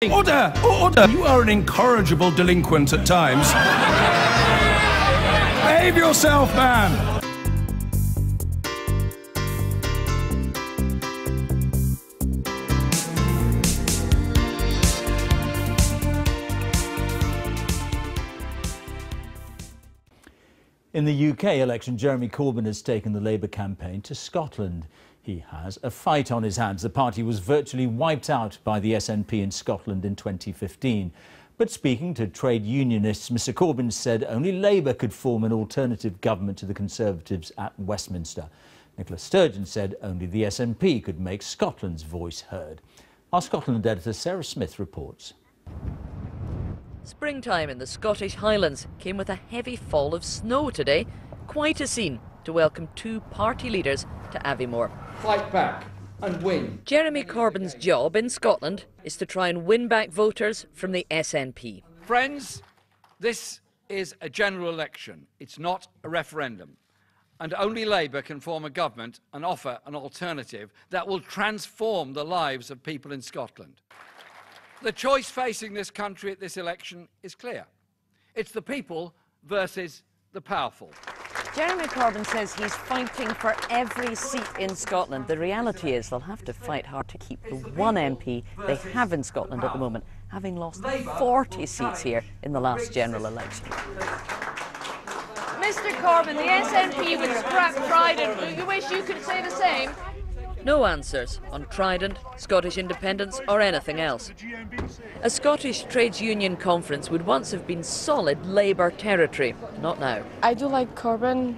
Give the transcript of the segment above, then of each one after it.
Order! Order! You are an incorrigible delinquent at times. Behave yourself, man! In the UK election, Jeremy Corbyn has taken the Labour campaign to Scotland. He has a fight on his hands. The party was virtually wiped out by the SNP in Scotland in 2015. But speaking to trade unionists, Mr Corbyn said only Labour could form an alternative government to the Conservatives at Westminster. Nicola Sturgeon said only the SNP could make Scotland's voice heard. Our Scotland editor Sarah Smith reports. Springtime in the Scottish Highlands came with a heavy fall of snow today. Quite a scene to welcome two party leaders to Aviemore. Fight back and win. Jeremy Corbyn's job in Scotland is to try and win back voters from the SNP. Friends, this is a general election. It's not a referendum. And only Labour can form a government and offer an alternative that will transform the lives of people in Scotland. The choice facing this country at this election is clear. It's the people versus the powerful. Jeremy Corbyn says he's fighting for every seat in Scotland. The reality is they'll have to fight hard to keep the one MP they have in Scotland at the moment, having lost 40 seats here in the last general election. Mr Corbyn, the SNP would scrap Trident. Do you wish you could say the same? No answers on Trident, Scottish independence or anything else. A Scottish trades union conference would once have been solid Labour territory, not now. I do like Corbyn,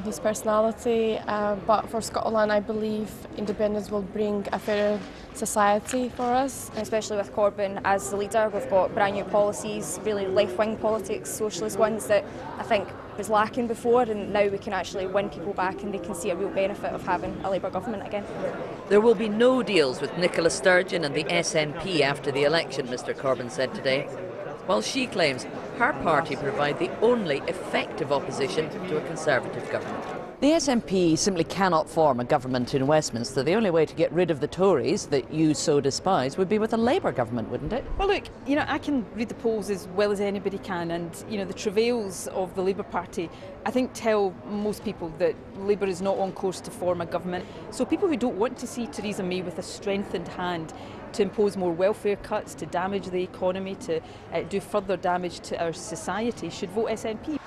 his personality, but for Scotland I believe independence will bring a fairer society for us. Especially with Corbyn as the leader, we've got brand new policies, really left-wing politics, socialist ones that I think was lacking before, and now we can actually win people back and they can see a real benefit of having a Labour government again. There will be no deals with Nicola Sturgeon and the SNP after the election, Mr Corbyn said today, while she claims her party provide the only effective opposition to a Conservative government. The SNP simply cannot form a government in Westminster. The only way to get rid of the Tories that you so despise would be with a Labour government, wouldn't it? Well, look, I can read the polls as well as anybody can, and the travails of the Labour Party, I think, tell most people that Labour is not on course to form a government. So people who don't want to see Theresa May with a strengthened hand to impose more welfare cuts, to damage the economy, to do further damage to our society should vote SNP.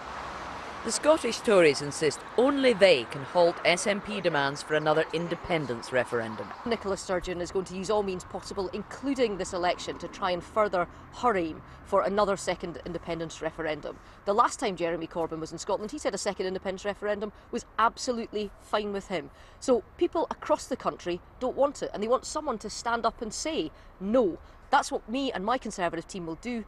The Scottish Tories insist only they can halt SNP demands for another independence referendum. Nicola Sturgeon is going to use all means possible, including this election, to try and further hurry for another second independence referendum. The last time Jeremy Corbyn was in Scotland, he said a second independence referendum was absolutely fine with him. So people across the country don't want it, and they want someone to stand up and say no. That's what me and my Conservative team will do.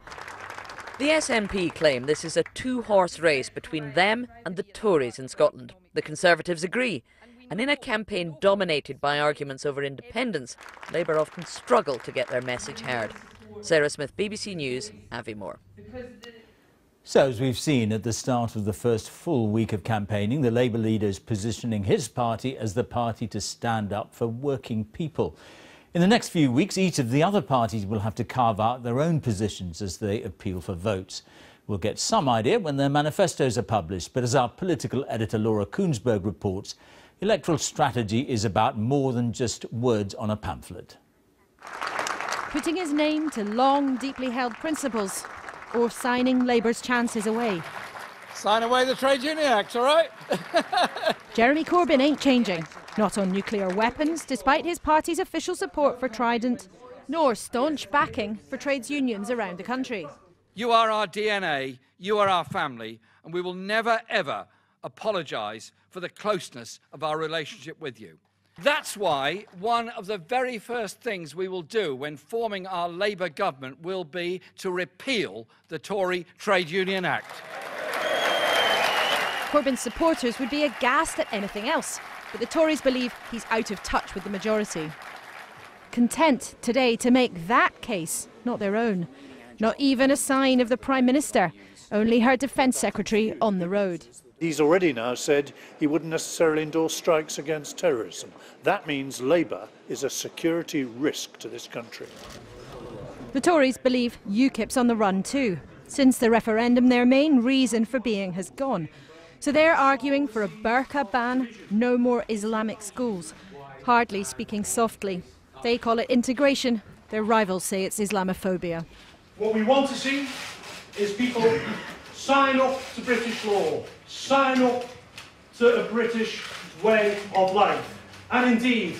The SNP claim this is a two-horse race between them and the Tories in Scotland. The Conservatives agree. And in a campaign dominated by arguments over independence, Labour often struggle to get their message heard. Sarah Smith, BBC News, Aviemore. So, as we've seen at the start of the first full week of campaigning, the Labour leader is positioning his party as the party to stand up for working people. In the next few weeks, each of the other parties will have to carve out their own positions as they appeal for votes. We'll get some idea when their manifestos are published, but as our political editor Laura Koonsberg reports, electoral strategy is about more than just words on a pamphlet. Putting his name to long, deeply held principles, or signing Labour's chances away. Sign away the Trade Union Act, all right? Jeremy Corbyn ain't changing. Not on nuclear weapons, despite his party's official support for Trident, nor staunch backing for trades unions around the country. You are our DNA, you are our family, and we will never, ever apologise for the closeness of our relationship with you. That's why one of the very first things we will do when forming our Labour government will be to repeal the Tory Trade Union Act. Corbyn's supporters would be aghast at anything else, but the Tories believe he's out of touch with the majority. Content today to make that case not their own. Not even a sign of the Prime Minister, only her Defence Secretary on the road. He's already now said he wouldn't necessarily endorse strikes against terrorism. That means Labour is a security risk to this country. The Tories believe UKIP's on the run too. Since the referendum, their main reason for being has gone. So they're arguing for a burqa ban, no more Islamic schools. Hardly speaking softly. They call it integration. Their rivals say it's Islamophobia. What we want to see is people sign up to British law, sign up to a British way of life, and indeed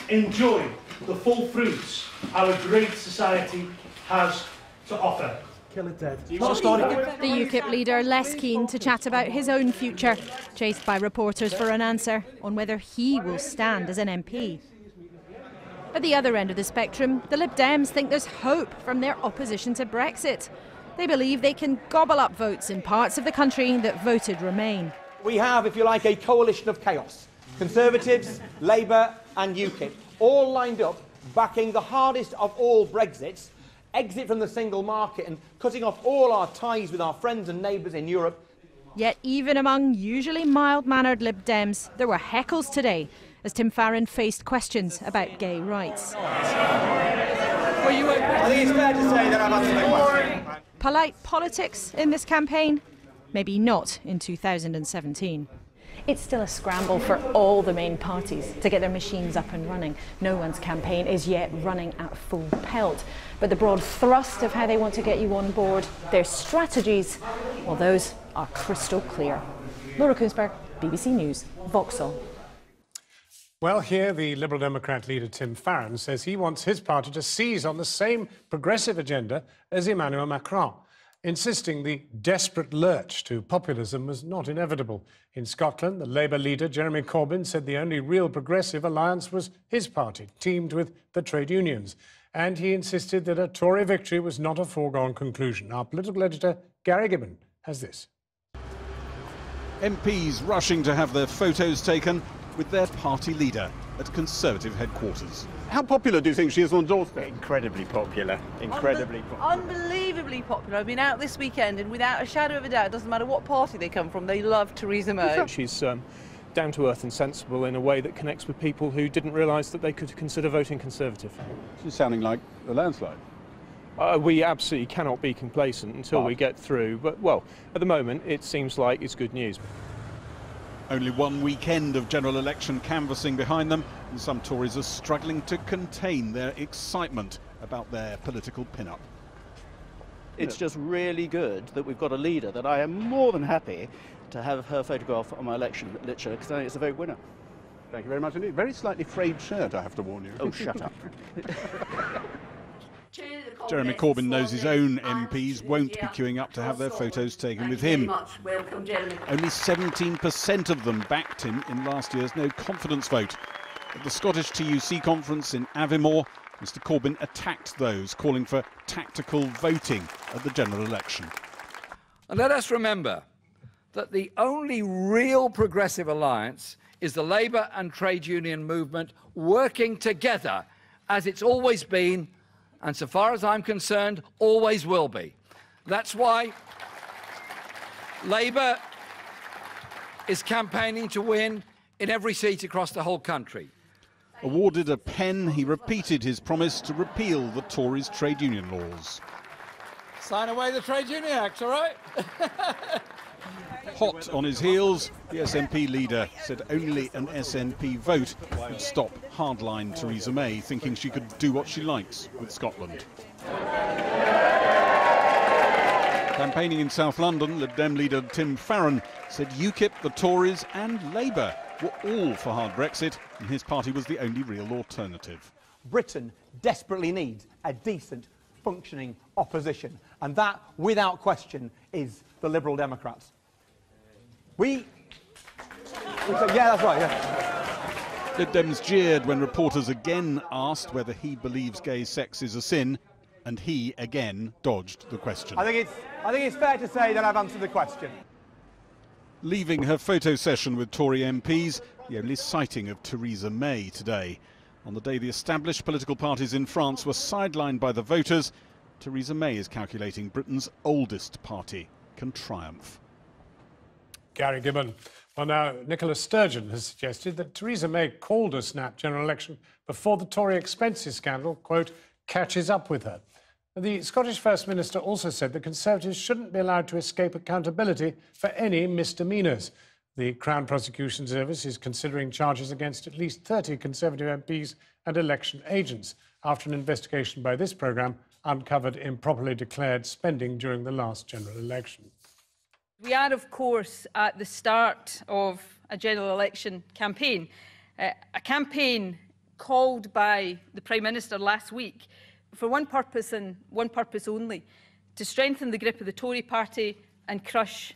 enjoy the full fruits our great society has to offer. Kill it dead. The UKIP leader less keen to chat about his own future, chased by reporters for an answer on whether he will stand as an MP. At the other end of the spectrum, the Lib Dems think there's hope from their opposition to Brexit. They believe they can gobble up votes in parts of the country that voted Remain. We have, if you like, a coalition of chaos. Conservatives, Labour and UKIP, all lined up, backing the hardest of all Brexits, exit from the single market and cutting off all our ties with our friends and neighbours in Europe. Yet even among usually mild-mannered Lib Dems, there were heckles today as Tim Farron faced questions about gay rights. I think it's fair to say that I've answered the question. Polite politics in this campaign? Maybe not in 2017. It's still a scramble for all the main parties to get their machines up and running. No one's campaign is yet running at full pelt. But the broad thrust of how they want to get you on board, their strategies, well, those are crystal clear. Laura Koonsberg, BBC News, Vauxhall. Well, here the Liberal Democrat leader Tim Farron says he wants his party to seize on the same progressive agenda as Emmanuel Macron, insisting the desperate lurch to populism was not inevitable. In Scotland, the Labour leader Jeremy Corbyn said the only real progressive alliance was his party, teamed with the trade unions. And he insisted that a Tory victory was not a foregone conclusion. Our political editor, Gary Gibbon, has this. MPs rushing to have their photos taken with their party leader at Conservative headquarters. How popular do you think she is on doorstep? Incredibly popular. Incredibly popular. Unbelievably popular. I've been out this weekend and without a shadow of a doubt, it doesn't matter what party they come from, they love Theresa May. She's down to earth and sensible in a way that connects with people who didn't realise that they could consider voting Conservative. She's sounding like a landslide. We absolutely cannot be complacent until we get through, but well, at the moment it seems like it's good news. Only one weekend of general election canvassing behind them, and some Tories are struggling to contain their excitement about their political pin-up. It's just really good that we've got a leader that I am more than happy to have her photograph on my election literature, because I think it's a vote winner. Thank you very much indeed. Very slightly frayed shirt, I have to warn you. Oh, shut up. Jeremy Corbyn knows his own MPs won't be queuing up to have their photos taken with him. Only 17% of them backed him in last year's no confidence vote. At the Scottish TUC conference in Aviemore, Mr Corbyn attacked those calling for tactical voting at the general election. And let us remember that the only real progressive alliance is the Labour and trade union movement working together, as it's always been, and so far as I'm concerned, always will be. That's why Labour is campaigning to win in every seat across the whole country. Awarded a pen, he repeated his promise to repeal the Tories' trade union laws. Sign away the Trade Union Act, all right? Hot on his heels, the SNP leader said only an SNP vote would stop hardline Theresa May thinking she could do what she likes with Scotland. Campaigning in South London, Lib Dem leader Tim Farron said UKIP, the Tories and Labour were all for hard Brexit, and his party was the only real alternative. Britain desperately needs a decent, functioning opposition, and that, without question, is the Liberal Democrats. Yeah, that's right, yeah. Lib Dems jeered when reporters again asked whether he believes gay sex is a sin, and he again dodged the question. I think it's fair to say that I've answered the question. Leaving her photo session with Tory MPs, the only sighting of Theresa May today. On the day the established political parties in France were sidelined by the voters, Theresa May is calculating Britain's oldest party can triumph. Gary Gibbon. Well, now, Nicola Sturgeon has suggested that Theresa May called a snap general election before the Tory expenses scandal, quote, catches up with her. The Scottish First Minister also said the Conservatives shouldn't be allowed to escape accountability for any misdemeanours. The Crown Prosecution Service is considering charges against at least 30 Conservative MPs and election agents after an investigation by this programme uncovered improperly declared spending during the last general election. We are, of course, at the start of a general election campaign, a campaign called by the Prime Minister last week for one purpose and one purpose only: to strengthen the grip of the Tory party and crush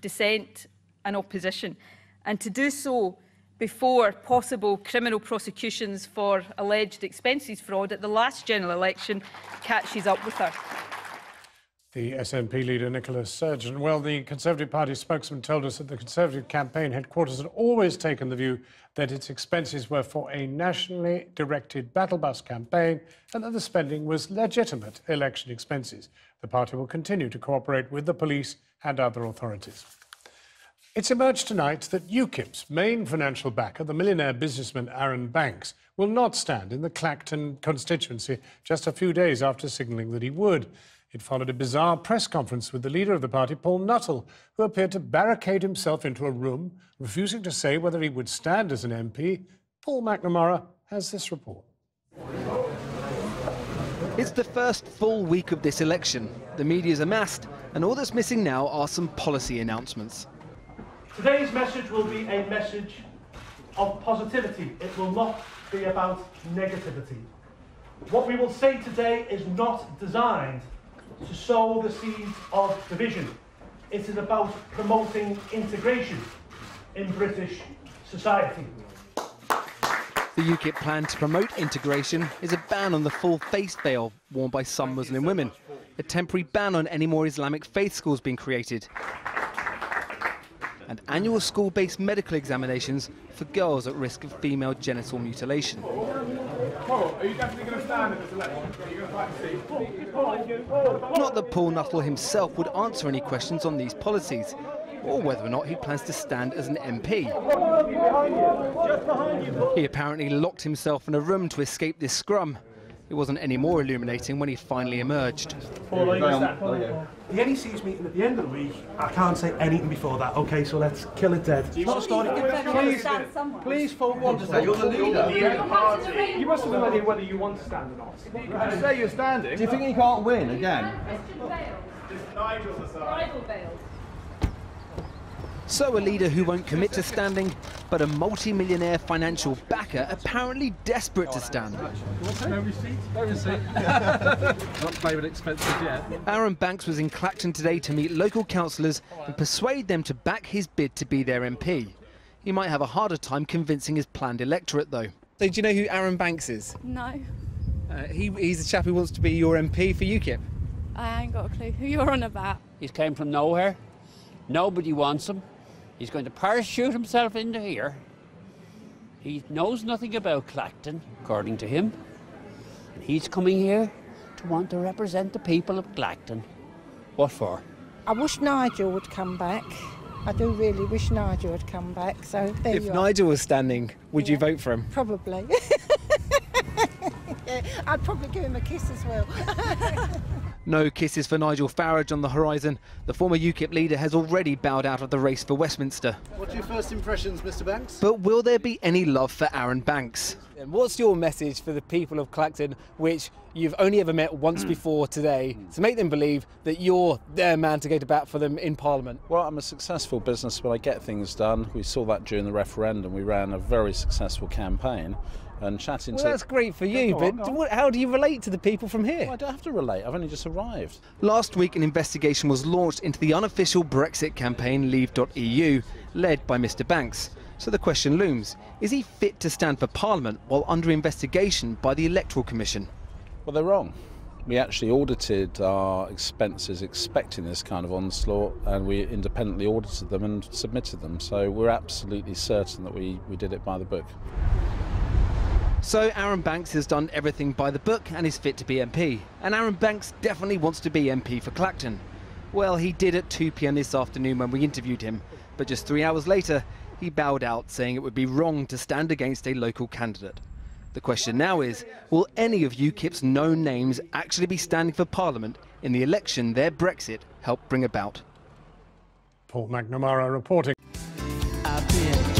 dissent and opposition, and to do so before possible criminal prosecutions for alleged expenses fraud at the last general election catches up with her. The SNP leader, Nicola Sturgeon. Well, the Conservative Party spokesman told us that the Conservative campaign headquarters had always taken the view that its expenses were for a nationally directed battle bus campaign and that the spending was legitimate election expenses. The party will continue to cooperate with the police and other authorities. It's emerged tonight that UKIP's main financial backer, the millionaire businessman Aaron Banks, will not stand in the Clacton constituency just a few days after signalling that he would. It followed a bizarre press conference with the leader of the party, Paul Nuttall, who appeared to barricade himself into a room, refusing to say whether he would stand as an MP. Paul McNamara has this report. It's the first full week of this election. The media's amassed, and all that's missing now are some policy announcements. Today's message will be a message of positivity. It will not be about negativity. What we will say today is not designed to sow the seeds of division. It is about promoting integration in British society. The UKIP plan to promote integration is a ban on the full face veil worn by some Muslim women, a temporary ban on any more Islamic faith schools being created, and annual school-based medical examinations for girls at risk of female genital mutilation. Paul, are you definitely going to stand in this election? Are you going to fight the seat? Not that Paul Nuttall himself would answer any questions on these policies, or whether or not he plans to stand as an MP. He apparently locked himself in a room to escape this scrum. It wasn't any more illuminating when he finally emerged. Paul, the NEC's meeting at the end of the week. I can't say anything before that, OK, so let's kill it dead. Please, for once, you're the leader of the party. You must have no idea whether you want to stand or not. You say you're standing. Do you think you can't win again? So a leader who won't commit to standing, but a multi-millionaire financial backer apparently desperate to stand. No receipt? No receipt. Not claiming expenses yet. Aaron Banks was in Clacton today to meet local councillors and persuade them to back his bid to be their MP. He might have a harder time convincing his planned electorate, though. So do you know who Aaron Banks is? No. He's the chap who wants to be your MP for UKIP. I ain't got a clue who you're on about. He's came from nowhere. Nobody wants him. He's going to parachute himself into here. He knows nothing about Clacton, according to him. And he's coming here to want to represent the people of Clacton. What for? I wish Nigel would come back. I do really wish Nigel would come back. So there If you Nigel was standing, would you vote for him? Probably. Yeah, I'd probably give him a kiss as well. No kisses for Nigel Farage on the horizon. The former UKIP leader has already bowed out of the race for Westminster. What's your first impressions, Mr. Banks? But will there be any love for Aaron Banks? And what's your message for the people of Clacton, which you've only ever met once before today, to make them believe that you're their man to go to bat for them in Parliament? Well, I'm a successful businessman. I get things done. We saw that during the referendum. We ran a very successful campaign. And chatting well, that's great for you, but how do you relate to the people from here? Well, I don't have to relate. I've only just arrived. Last week, an investigation was launched into the unofficial Brexit campaign Leave.eu, led by Mr Banks. So the question looms, is he fit to stand for Parliament while under investigation by the Electoral Commission? Well, they're wrong. We actually audited our expenses expecting this kind of onslaught, and we independently audited them and submitted them. So we're absolutely certain that we did it by the book. So Aaron Banks has done everything by the book and is fit to be MP. And Aaron Banks definitely wants to be MP for Clacton. Well, he did at 2 p.m. this afternoon when we interviewed him. But just 3 hours later, he bowed out, saying it would be wrong to stand against a local candidate. The question now is, will any of UKIP's known names actually be standing for Parliament in the election their Brexit helped bring about? Paul McNamara reporting. I've been